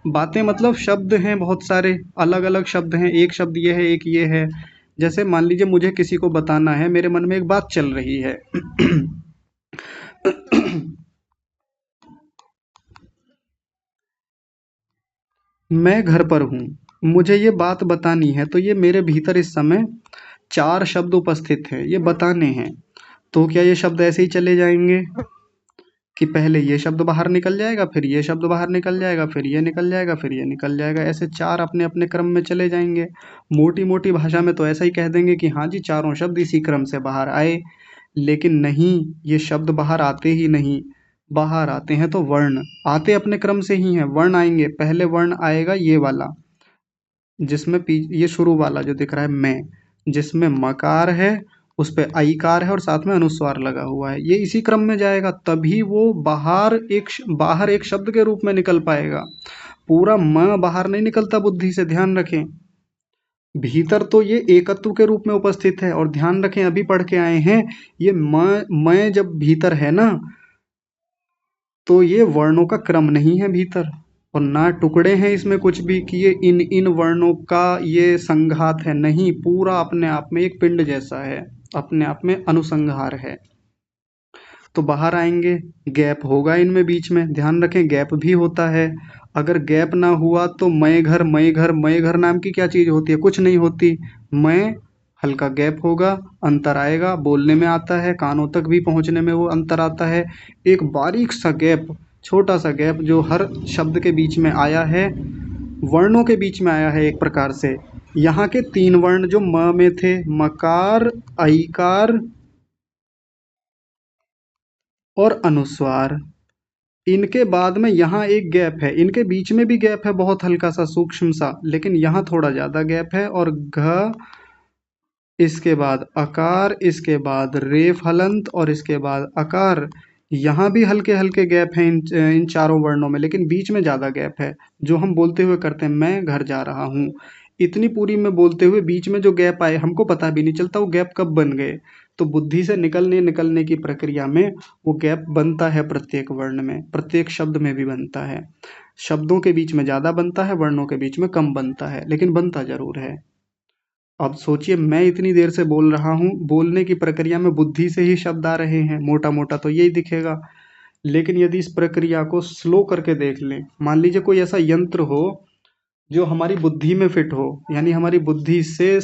बातें मतलब शब्द हैं, बहुत सारे अलग अलग शब्द हैं, एक शब्द ये है, एक ये है। जैसे मान लीजिए मुझे किसी को बताना है, मेरे मन में एक बात चल रही है। मैं घर पर हूँ, मुझे ये बात बतानी है, तो ये मेरे भीतर इस समय चार शब्द उपस्थित हैं, ये बताने हैं। तो क्या ये शब्द ऐसे ही चले जाएंगे कि पहले ये शब्द बाहर निकल जाएगा, फिर ये शब्द बाहर निकल जाएगा, फिर ये निकल जाएगा, फिर ये निकल जाएगा, ऐसे चार अपने अपने क्रम में चले जाएंगे। मोटी मोटी भाषा में तो ऐसा ही कह देंगे कि हाँ जी चारों शब्द इसी क्रम से बाहर आए, लेकिन नहीं, ये शब्द बाहर आते ही नहीं। बाहर आते हैं तो वर्ण आते अपने क्रम से ही हैं, वर्ण आएंगे, पहले वर्ण आएगा ये वाला, जिसमें ये शुरू वाला जो दिख रहा है मैं, जिसमें मकार है, उस पे आईकार है और साथ में अनुस्वार लगा हुआ है, ये इसी क्रम में जाएगा, तभी वो बाहर एक शब्द के रूप में निकल पाएगा। पूरा म बाहर नहीं निकलता बुद्धि से, ध्यान रखें। भीतर तो ये एकत्व के रूप में उपस्थित है, और ध्यान रखें अभी पढ़ के आए हैं, ये मैं जब भीतर है ना, तो ये वर्णों का क्रम नहीं है भीतर, और ना टुकड़े हैं इसमें कुछ भी कि ये इन इन वर्णों का ये संघात है, नहीं, पूरा अपने आप में एक पिंड जैसा है, अपने आप में अनुसंहार है। तो बाहर आएंगे, गैप होगा इनमें बीच में, ध्यान रखें गैप भी होता है। अगर गैप ना हुआ तो मैं घर नाम की क्या चीज़ होती है? कुछ नहीं होती। मैं, हल्का गैप होगा, अंतर आएगा, बोलने में आता है, कानों तक भी पहुंचने में वो अंतर आता है। एक बारीक सा गैप, छोटा सा गैप जो हर शब्द के बीच में आया है, वर्णों के बीच में आया है एक प्रकार से। यहाँ के तीन वर्ण जो म में थे, मकार, ऐकार और अनुस्वार, इनके बाद में यहाँ एक गैप है, इनके बीच में भी गैप है, बहुत हल्का सा सूक्ष्म सा, लेकिन यहाँ थोड़ा ज़्यादा गैप है। और घ, इसके बाद अकार, इसके बाद रेफ हलंत, और इसके बाद अकार, यहाँ भी हल्के हल्के गैप हैं इन चारों वर्णों में, लेकिन बीच में ज़्यादा गैप है। जो हम बोलते हुए करते हैं, मैं घर जा रहा हूँ, इतनी पूरी में बोलते हुए बीच में जो गैप आए हमको पता भी नहीं चलता वो गैप कब बन गए। तो बुद्धि से निकलने निकलने की प्रक्रिया में वो गैप बनता है, प्रत्येक वर्ण में, प्रत्येक शब्द में भी बनता है। शब्दों के बीच में ज़्यादा बनता है, वर्णों के बीच में कम बनता है, लेकिन बनता जरूर है। अब सोचिए मैं इतनी देर से बोल रहा हूँ, बोलने की प्रक्रिया में बुद्धि से ही शब्द आ रहे हैं, मोटा मोटा तो यही दिखेगा। लेकिन यदि इस प्रक्रिया को स्लो करके देख लें, मान लीजिए कोई ऐसा यंत्र हो जो हमारी बुद्धि में फिट हो, यानी हमारी बुद्धि से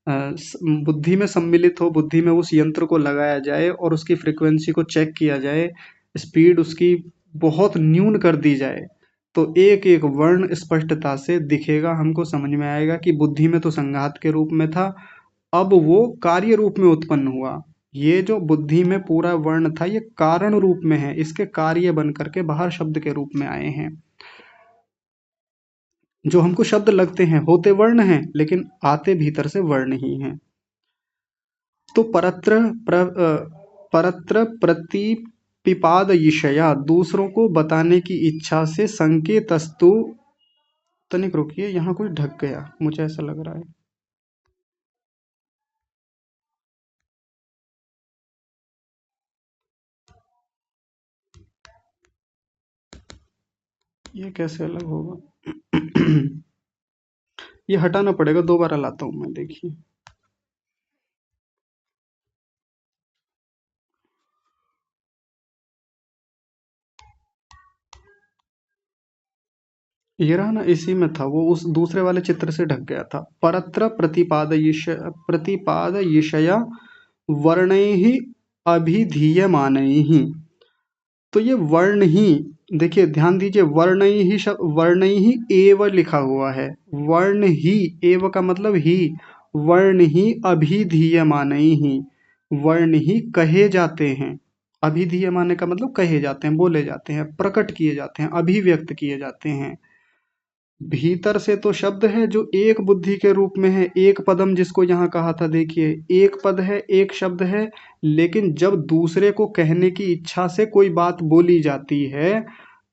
बुद्धि में सम्मिलित हो, बुद्धि में उस यंत्र को लगाया जाए और उसकी फ्रीक्वेंसी को चेक किया जाए, स्पीड उसकी बहुत न्यून कर दी जाए, तो एक एक वर्ण स्पष्टता से दिखेगा, हमको समझ में आएगा कि बुद्धि में तो संघात के रूप में था, अब वो कार्य रूप में उत्पन्न हुआ। ये जो बुद्धि में पूरा वर्ण था ये कारण रूप में है, इसके कार्य बन करके बाहर शब्द के रूप में आए हैं। जो हमको शब्द लगते हैं होते वर्ण हैं, लेकिन आते भीतर से वर्ण ही हैं। तो परत्र प्रतिपिपादयिषया, दूसरों को बताने की इच्छा से, संकेतस्तु, तनिक रुकिए यहाँ कुछ ढक गया मुझे ऐसा लग रहा है। ये कैसे अलग होगा? ये हटाना पड़ेगा, दोबारा लाता हूं मैं, देखिए। ये रहा ना, इसी में था, वो उस दूसरे वाले चित्र से ढक गया था। परत्र प्रतिपादयिषया वर्णैः अभिधीयमानैः। तो ये वर्ण ही, देखिए ध्यान दीजिए, वर्ण ही एव लिखा हुआ है। वर्ण ही, एव का मतलब ही, वर्ण ही अभिधीयमाने ही, वर्ण ही कहे जाते हैं। अभिधीयमाने का मतलब कहे जाते हैं, बोले जाते हैं, प्रकट किए जाते हैं, अभिव्यक्त किए जाते हैं। भीतर से तो शब्द है जो एक बुद्धि के रूप में है, एक पदम जिसको यहाँ कहा था, देखिए एक पद है, एक शब्द है। लेकिन जब दूसरे को कहने की इच्छा से कोई बात बोली जाती है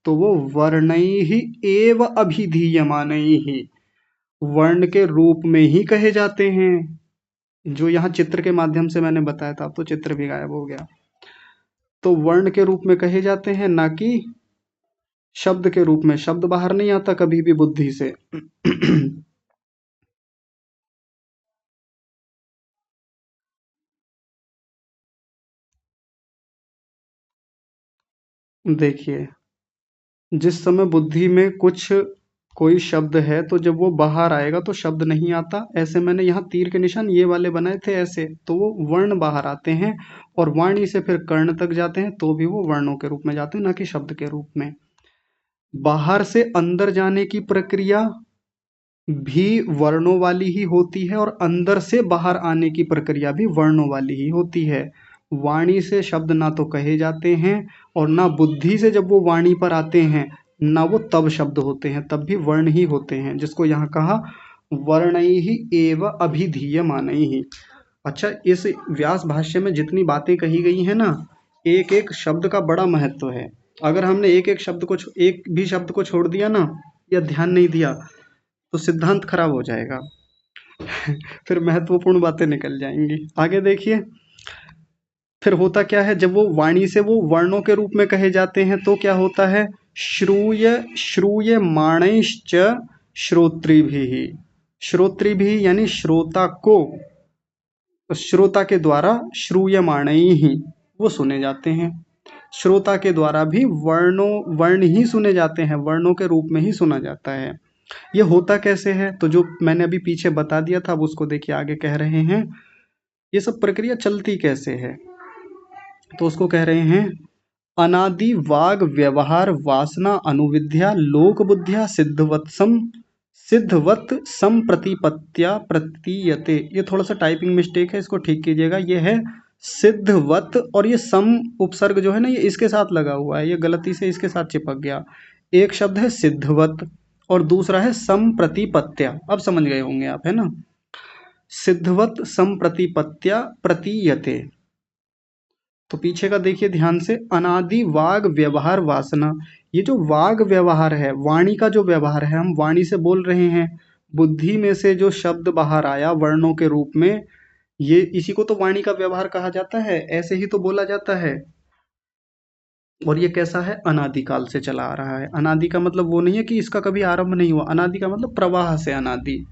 तो वो वर्णैः एव अभिधीयमानैः, वर्ण के रूप में ही कहे जाते हैं। जो यहाँ चित्र के माध्यम से मैंने बताया था, अब तो चित्र भी गायब हो गया। तो वर्ण के रूप में कहे जाते हैं, ना कि शब्द के रूप में। शब्द बाहर नहीं आता कभी भी बुद्धि से। देखिए, जिस समय बुद्धि में कुछ कोई शब्द है तो जब वो बाहर आएगा तो शब्द नहीं आता। ऐसे मैंने यहाँ तीर के निशान ये वाले बनाए थे ऐसे, तो वो वर्ण बाहर आते हैं और वाणी से फिर कर्ण तक जाते हैं, तो भी वो वर्णों के रूप में जाते हैं, ना कि शब्द के रूप में। बाहर से अंदर जाने की प्रक्रिया भी वर्णों वाली ही होती है और अंदर से बाहर आने की प्रक्रिया भी वर्णों वाली ही होती है। वाणी से शब्द ना तो कहे जाते हैं और ना बुद्धि से जब वो वाणी पर आते हैं ना वो तब शब्द होते हैं, तब भी वर्ण ही होते हैं, जिसको यहाँ कहा वर्णैः एव अभिधीयमानैः। अच्छा, इस व्यास भाष्य में जितनी बातें कही गई हैं ना, एक एक शब्द का बड़ा महत्व है। अगर हमने एक भी शब्द को छोड़ दिया ना, या ध्यान नहीं दिया, तो सिद्धांत खराब हो जाएगा। फिर महत्वपूर्ण बातें निकल जाएंगी। आगे देखिए, फिर होता क्या है, जब वो वाणी से वो वर्णों के रूप में कहे जाते हैं तो क्या होता है, श्रूयमाणैश्च श्रोत्रिभिः। श्रोत्रिभिः यानी श्रोता को, श्रोता के द्वारा, श्रूयमाणैः वो सुने जाते हैं। श्रोता के द्वारा भी वर्ण ही सुने जाते हैं, वर्णों के रूप में ही सुना जाता है। ये होता कैसे है, तो जो मैंने अभी पीछे बता दिया था, अब उसको देखिए आगे कह रहे हैं। ये सब प्रक्रिया चलती कैसे है, तो उसको कह रहे हैं, अनादि वाग व्यवहार वासना अनुविद्या लोक बुद्धिया सिद्धवत संप्रतिपत्या प्रतीयते। ये थोड़ा सा टाइपिंग मिस्टेक है, इसको ठीक कीजिएगा। ये है सिद्धवत, और ये सम उपसर्ग जो है ना, ये इसके साथ लगा हुआ है, ये गलती से इसके साथ चिपक गया। एक शब्द है सिद्धवत और दूसरा है संप्रतिपत्या। अब समझ गए होंगे आप, है ना। सिद्धवत संप्रतिपत्या प्रतीयते, तो पीछे का देखिए ध्यान से, अनादि वाग व्यवहार वासना। ये जो वाग व्यवहार है, वाणी का जो व्यवहार है, हम वाणी से बोल रहे हैं, बुद्धि में से जो शब्द बाहर आया वर्णों के रूप में, ये इसी को तो वाणी का व्यवहार कहा जाता है, ऐसे ही तो बोला जाता है। और ये कैसा है, अनादिकाल से चला आ रहा है। अनादि का मतलब वो नहीं है कि इसका कभी आरंभ नहीं हुआ, अनादि का मतलब प्रवाह से अनादि।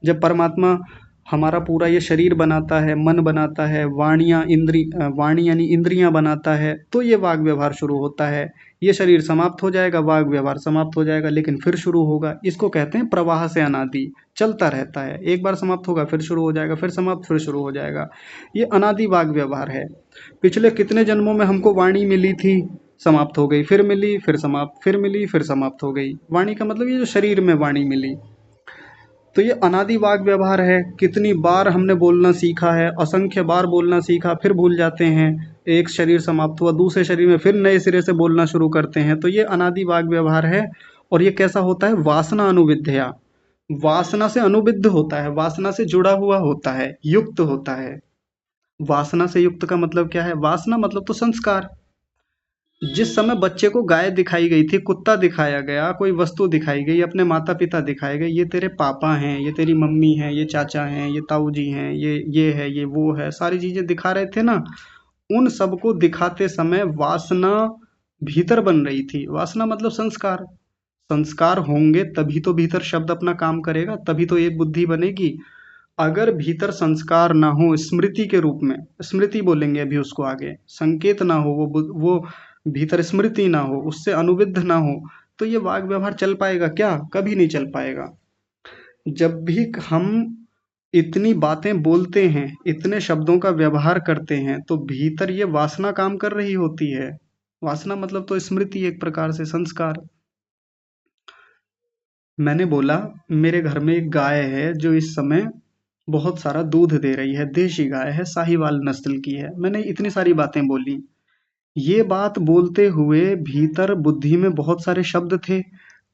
जब परमात्मा हमारा पूरा ये शरीर बनाता है, मन बनाता है, वाणी यानी इंद्रियां बनाता है, तो ये वाग व्यवहार शुरू होता है। ये शरीर समाप्त हो जाएगा, वाग व्यवहार समाप्त हो जाएगा, लेकिन फिर शुरू होगा। इसको कहते हैं प्रवाह से अनादि, चलता रहता है। एक बार समाप्त होगा फिर शुरू हो जाएगा, फिर समाप्त फिर शुरू हो जाएगा। ये अनादि वाग व्यवहार है। पिछले कितने जन्मों में हमको वाणी मिली थी, समाप्त हो गई, फिर मिली, फिर समाप्त, फिर मिली, फिर समाप्त हो गई। वाणी का मतलब ये जो शरीर में वाणी मिली। तो ये अनादि वाग व्यवहार है। कितनी बार हमने बोलना सीखा है, असंख्य बार बोलना सीखा, फिर भूल जाते हैं। एक शरीर समाप्त हुआ, दूसरे शरीर में फिर नए सिरे से बोलना शुरू करते हैं। तो ये अनादि वाग व्यवहार है। और ये कैसा होता है? वासना अनुविद्या, वासना से अनुविद्ध होता है, वासना से जुड़ा हुआ होता है, युक्त होता है। वासना से युक्त का मतलब क्या है? वासना मतलब तो संस्कार। जिस समय बच्चे को गाय दिखाई गई थी, कुत्ता दिखाया गया, कोई वस्तु दिखाई गई, अपने माता पिता दिखाए गए, ये तेरे पापा हैं, ये तेरी मम्मी है, ये चाचा हैं, ये ताऊ जी हैं, ये है, ये वो है, सारी चीजें दिखा रहे थे ना। उन सबको दिखाते समय वासना भीतर बन रही थी। वासना मतलब संस्कार। संस्कार होंगे तभी तो भीतर शब्द अपना काम करेगा, तभी तो एक बुद्धि बनेगी। अगर भीतर संस्कार ना हो, स्मृति के रूप में, स्मृति बोलेंगे अभी उसको आगे, संकेत ना हो, वो भीतर स्मृति ना हो, उससे अनुविद्ध ना हो, तो ये वाग व्यवहार चल पाएगा क्या? कभी नहीं चल पाएगा। जब भी हम इतनी बातें बोलते हैं, इतने शब्दों का व्यवहार करते हैं, तो भीतर ये वासना काम कर रही होती है। वासना मतलब तो स्मृति, एक प्रकार से संस्कार। मैंने बोला मेरे घर में एक गाय है जो इस समय बहुत सारा दूध दे रही है, देशी गाय है, साहीवाल नस्ल की है। मैंने इतनी सारी बातें बोली। ये बात बोलते हुए भीतर बुद्धि में बहुत सारे शब्द थे,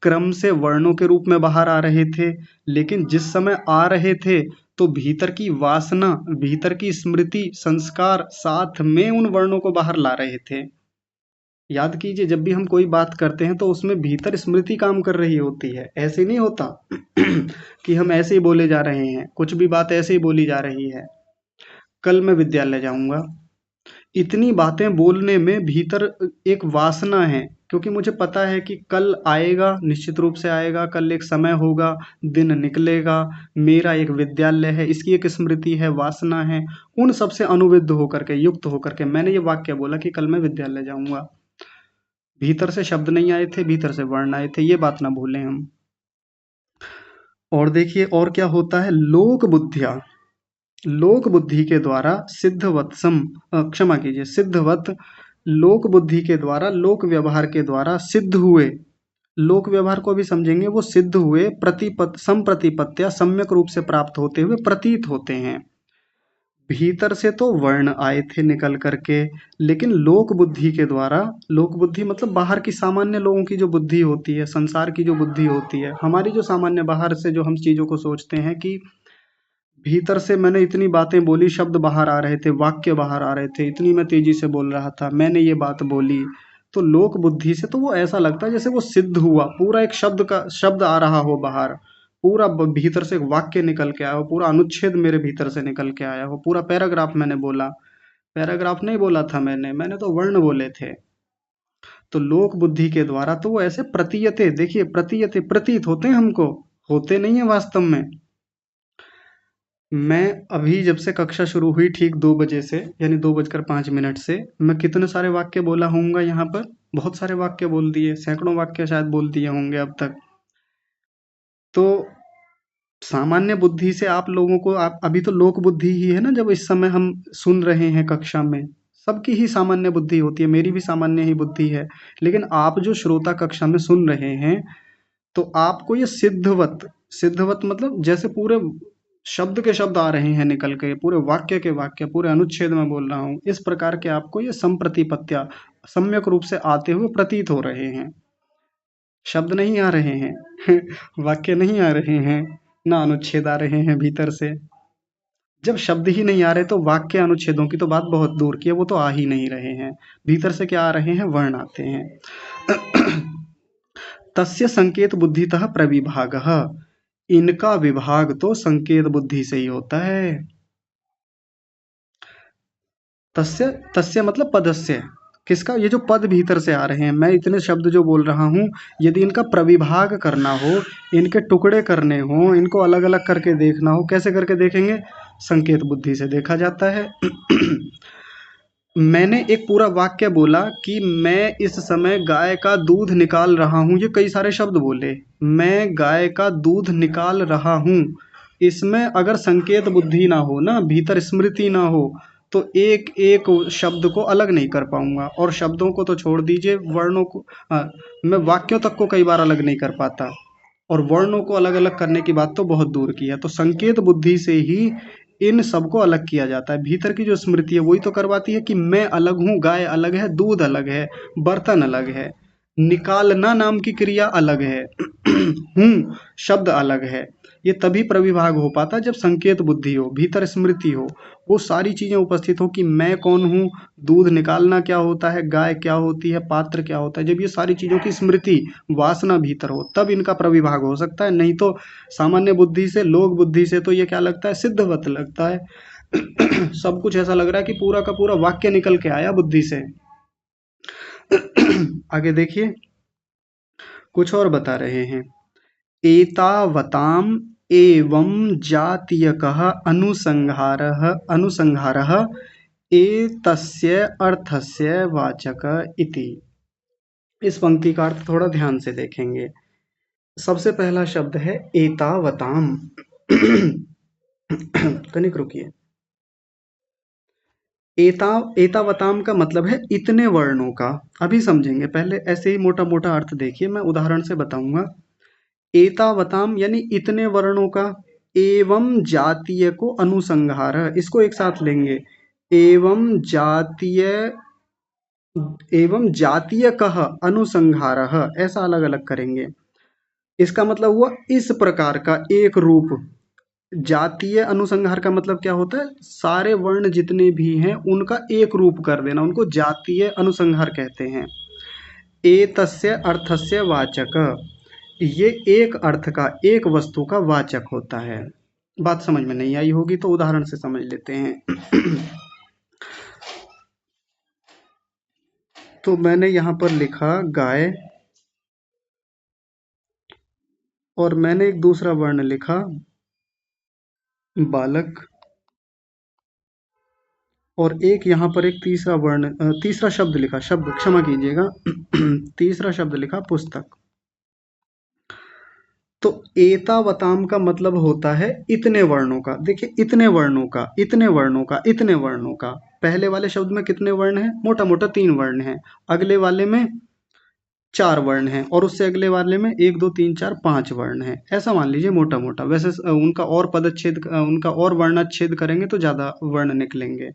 क्रम से वर्णों के रूप में बाहर आ रहे थे। लेकिन जिस समय आ रहे थे तो भीतर की वासना, भीतर की स्मृति, संस्कार साथ में उन वर्णों को बाहर ला रहे थे। याद कीजिए, जब भी हम कोई बात करते हैं तो उसमें भीतर स्मृति काम कर रही होती है। ऐसे नहीं होता कि हम ऐसे ही बोले जा रहे हैं, कुछ भी बात ऐसे ही बोली जा रही है। कल मैं विद्यालय जाऊंगा, इतनी बातें बोलने में भीतर एक वासना है, क्योंकि मुझे पता है कि कल आएगा, निश्चित रूप से आएगा, कल एक समय होगा, दिन निकलेगा, मेरा एक विद्यालय है, इसकी एक स्मृति है, वासना है। उन सब से अनुविद्ध होकर के, युक्त होकर के मैंने ये वाक्य बोला कि कल मैं विद्यालय जाऊंगा। भीतर से शब्द नहीं आए थे, भीतर से वर्ण आए थे, ये बात ना भूलें हम। और देखिए और क्या होता है? लोक बुद्धिया, लोक बुद्धि के द्वारा सिद्धवत क्षमा कीजिए, सिद्धवत, लोक बुद्धि के द्वारा, लोक व्यवहार के द्वारा सिद्ध हुए, लोक व्यवहार को भी समझेंगे, वो सिद्ध हुए संप्रतिपत्या सम्यक रूप से प्राप्त होते हुए प्रतीत होते हैं। भीतर से तो वर्ण आए थे निकल करके, लेकिन लोक बुद्धि के द्वारा, लोक बुद्धि मतलब बाहर की सामान्य लोगों की जो बुद्धि होती है, संसार की जो बुद्धि होती है, हमारी जो सामान्य बाहर से जो हम चीजों को सोचते हैं, कि भीतर से मैंने इतनी बातें बोली, शब्द बाहर आ रहे थे, वाक्य बाहर आ रहे थे, इतनी मैं तेजी से बोल रहा था, मैंने ये बात बोली, तो लोक बुद्धि से तो वो ऐसा लगता है जैसे वो सिद्ध हुआ, पूरा एक शब्द आ रहा हो बाहर, पूरा भीतर से एक वाक्य निकल के आया हो, पूरा अनुच्छेद मेरे भीतर से निकल के आया हो, पूरा पैराग्राफ मैंने बोला। पैराग्राफ नहीं बोला था मैंने तो वर्ण बोले थे। तो लोक बुद्धि के द्वारा तो वो ऐसे प्रतीयते, देखिए प्रतीयते, प्रतीत होते हैं हमको, होते नहीं है वास्तव में। मैं अभी जब से कक्षा शुरू हुई ठीक 2 बजे से, यानी 2:05 से, मैं कितने सारे वाक्य बोला होऊंगा यहाँ पर? बहुत सारे वाक्य बोल दिए, सैकड़ों वाक्य शायद बोल दिए होंगे अब तक। तो सामान्य बुद्धि से आप लोगों को, आप अभी तो लोक बुद्धि ही है ना, जब इस समय हम सुन रहे हैं कक्षा में, सबकी ही सामान्य बुद्धि होती है, मेरी भी सामान्य ही बुद्धि है। लेकिन आप जो श्रोता कक्षा में सुन रहे हैं, तो आपको ये सिद्धवत, सिद्धवत मतलब जैसे पूरे शब्द के शब्द आ रहे हैं निकल के, पूरे वाक्य के वाक्य, पूरे अनुच्छेद में बोल रहा हूँ, इस प्रकार के आपको ये संप्रतिपत्या सम्यक रूप से आते हुए प्रतीत हो रहे हैं। शब्द नहीं आ रहे हैं वाक्य नहीं आ रहे हैं, ना अनुच्छेद आ रहे हैं भीतर से। जब शब्द ही नहीं आ रहे तो वाक्य अनुच्छेदों की तो बात बहुत दूर की है, वो तो आ ही नहीं रहे हैं। भीतर से क्या आ रहे हैं? वर्ण आते हैं तस्य संकेत बुद्धितः प्रविभागः, इनका विभाग तो संकेत बुद्धि से ही होता है। तस्य, तस्य मतलब पदस्य, किसका? ये जो पद भीतर से आ रहे हैं, मैं इतने शब्द जो बोल रहा हूँ, यदि इनका प्रविभाग करना हो, इनके टुकड़े करने हो, इनको अलग अलग करके देखना हो, कैसे करके देखेंगे? संकेत बुद्धि से देखा जाता है मैंने एक पूरा वाक्य बोला कि मैं इस समय गाय का दूध निकाल रहा हूँ, ये कई सारे शब्द बोले, मैं गाय का दूध निकाल रहा हूँ। इसमें अगर संकेत बुद्धि ना हो ना, भीतर स्मृति ना हो, तो एक एक शब्द को अलग नहीं कर पाऊंगा। और शब्दों को तो छोड़ दीजिए, वर्णों को, मैं वाक्यों तक को कई बार अलग नहीं कर पाता। और वर्णों को अलग अलग करने की बात तो बहुत दूर की है। तो संकेत बुद्धि से ही इन सबको अलग किया जाता है। भीतर की जो स्मृति है वही तो करवाती है कि मैं अलग हूँ, गाय अलग है, दूध अलग है, बर्तन अलग है, निकालना नाम की क्रिया अलग है, हूँ शब्द अलग है। ये तभी प्रविभाग हो पाता है जब संकेत बुद्धि हो, भीतर स्मृति हो, वो सारी चीजें उपस्थित हो कि मैं कौन हूँ, दूध निकालना क्या होता है, गाय क्या होती है, पात्र क्या होता है। जब ये सारी चीजों की स्मृति, वासना भीतर हो, तब इनका प्रविभाग हो सकता है। नहीं तो सामान्य बुद्धि से, लोक बुद्धि से तो ये क्या लगता है, सिद्धवत लगता है। सब कुछ ऐसा लग रहा है कि पूरा का पूरा वाक्य निकल के आया बुद्धि से। आगे देखिए, कुछ और बता रहे हैं। एतावताम् एवं जातीयकः अनुसंहारः अनुसंहारः एतस्य अर्थस्य वाचक इति। इस पंक्ति का अर्थ थोड़ा ध्यान से देखेंगे। सबसे पहला शब्द है एतावताम। तनिक रुकिए। एतावताम का मतलब है इतने वर्णों का। अभी समझेंगे, पहले ऐसे ही मोटा मोटा अर्थ देखिए, मैं उदाहरण से बताऊंगा। एतावताम यानी इतने वर्णों का, एवं जातीय को अनुसंहार, इसको एक साथ लेंगे। एवं जातीय, एवं जातीय कह अनुसंहार, ऐसा अलग अलग करेंगे। इसका मतलब हुआ इस प्रकार का एक रूप। जातीय अनुसंहार का मतलब क्या होता है, सारे वर्ण जितने भी हैं उनका एक रूप कर देना, उनको जातीय अनुसंहार कहते हैं। एतस्य अर्थस्य वाचक, ये एक अर्थ का, एक वस्तु का वाचक होता है। बात समझ में नहीं आई होगी तो उदाहरण से समझ लेते हैं। तो मैंने यहाँ पर लिखा गाय, और मैंने एक दूसरा वर्ण लिखा बालक, और एक यहाँ पर एक तीसरा वर्ण, तीसरा शब्द लिखा, शब्द क्षमा कीजिएगा, तीसरा शब्द लिखा पुस्तक। तो एतावताम का मतलब होता है इतने वर्णों का। देखिए, इतने वर्णों का, इतने वर्णों का, इतने वर्णों का। पहले वाले शब्द में कितने वर्ण हैं, मोटा मोटा 3 वर्ण हैं। अगले वाले में 4 वर्ण हैं, और उससे अगले वाले में 1 2 3 4 5 वर्ण हैं। ऐसा मान लीजिए मोटा मोटा। वैसे उनका और पदच्छेद, उनका और वर्णच्छेद करेंगे तो ज्यादा वर्ण निकलेंगे।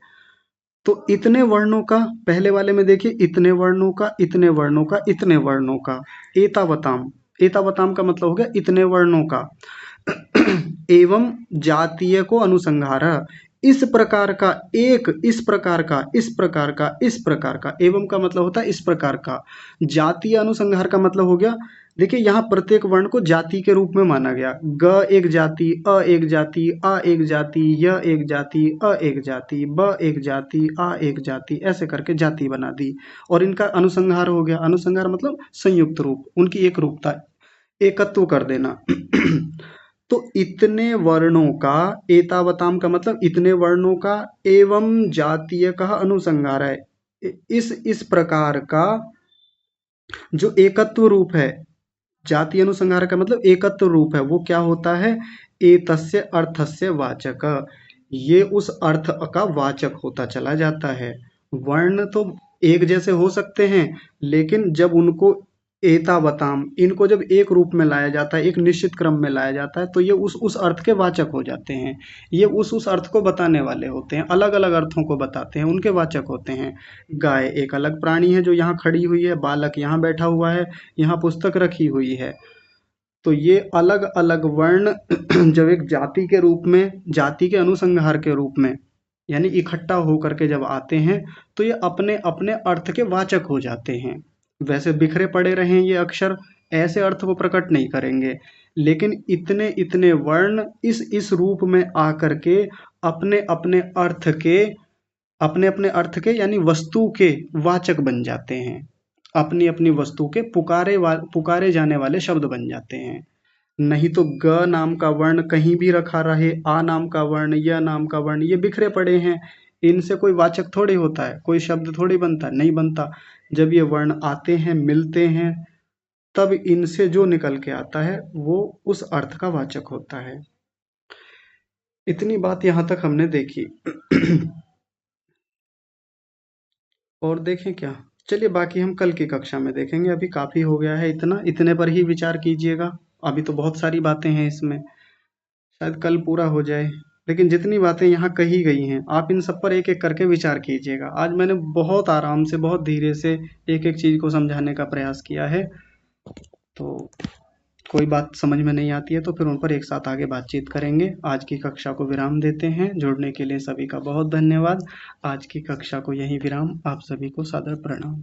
तो इतने वर्णों का, पहले वाले में देखिए इतने वर्णों का, इतने वर्णों का, इतने वर्णों का। एतावताम, एतावताम का मतलब हो गया इतने वर्णों का। एवं जातीय को अनुसंहार, इस प्रकार का, एक, इस प्रकार का, इस प्रकार का, इस प्रकार का। एवं का मतलब होता है इस प्रकार का। जातीय अनुसंहार का मतलब हो गया, देखिए यहाँ प्रत्येक वर्ण को जाति के रूप में माना गया। ग एक जाति, अ एक जाति, आ एक जाति, य एक जाति, अ एक जाति, ब एक जाति, आ एक जाति, ऐसे करके जाति बना दी। और इनका अनुसंहार हो गया। अनुसंहार मतलब संयुक्त रूप, उनकी एक रूपता, एकत्व कर देना। तो इतने वर्णों का, एतावताम का मतलब इतने वर्णों का, एवं जातीय का अनुसंहार है, इस प्रकार का जो एकत्व रूप है। जातीय अनुसंहार का मतलब एकत्व रूप है, वो क्या होता है, एतस्य अर्थस्य वाचक, ये उस अर्थ का वाचक होता चला जाता है। वर्ण तो एक जैसे हो सकते हैं, लेकिन जब उनको एतावताम, इनको जब एक रूप में लाया जाता है, एक निश्चित क्रम में लाया जाता है, तो ये उस अर्थ के वाचक हो जाते हैं। ये उस अर्थ को बताने वाले होते हैं, अलग अलग अर्थों को बताते हैं, उनके वाचक होते हैं। गाय एक अलग प्राणी है जो यहाँ खड़ी हुई है, बालक यहाँ बैठा हुआ है, यहाँ पुस्तक रखी हुई है। तो ये अलग अलग वर्ण जब एक जाति के रूप में, जाति के अनुसंहार के रूप में, यानी इकट्ठा होकर के जब आते हैं, तो ये अपने अपने अर्थ के वाचक हो जाते हैं। वैसे बिखरे पड़े रहें ये अक्षर, ऐसे अर्थ को प्रकट नहीं करेंगे, लेकिन इतने इतने वर्ण इस रूप में आकर के अपने अपने अर्थ के, अपने अपने अर्थ के यानी वस्तु के वाचक बन जाते हैं। अपनी अपनी वस्तु के पुकारे जाने वाले शब्द बन जाते हैं। नहीं तो ग नाम का वर्ण कहीं भी रखा रहे, आ नाम का वर्ण, य नाम का वर्ण, ये बिखरे पड़े हैं, इनसे कोई वाचक थोड़ी होता है, कोई शब्द थोड़ी बनता है, नहीं बनता। जब ये वर्ण आते हैं, मिलते हैं, तब इनसे जो निकल के आता है वो उस अर्थ का वाचक होता है। इतनी बात यहाँ तक हमने देखी। और देखें क्या, चलिए बाकी हम कल की कक्षा में देखेंगे। अभी काफी हो गया है, इतना, इतने पर ही विचार कीजिएगा। अभी तो बहुत सारी बातें हैं इसमें, शायद कल पूरा हो जाए। लेकिन जितनी बातें यहाँ कही गई हैं, आप इन सब पर एक-एक करके विचार कीजिएगा। आज मैंने बहुत आराम से, बहुत धीरे से एक-एक चीज़ को समझाने का प्रयास किया है। तो कोई बात समझ में नहीं आती है तो फिर उन पर एक साथ आगे बातचीत करेंगे। आज की कक्षा को विराम देते हैं। जुड़ने के लिए सभी का बहुत धन्यवाद। आज की कक्षा को यहीं विराम। आप सभी को सादर प्रणाम।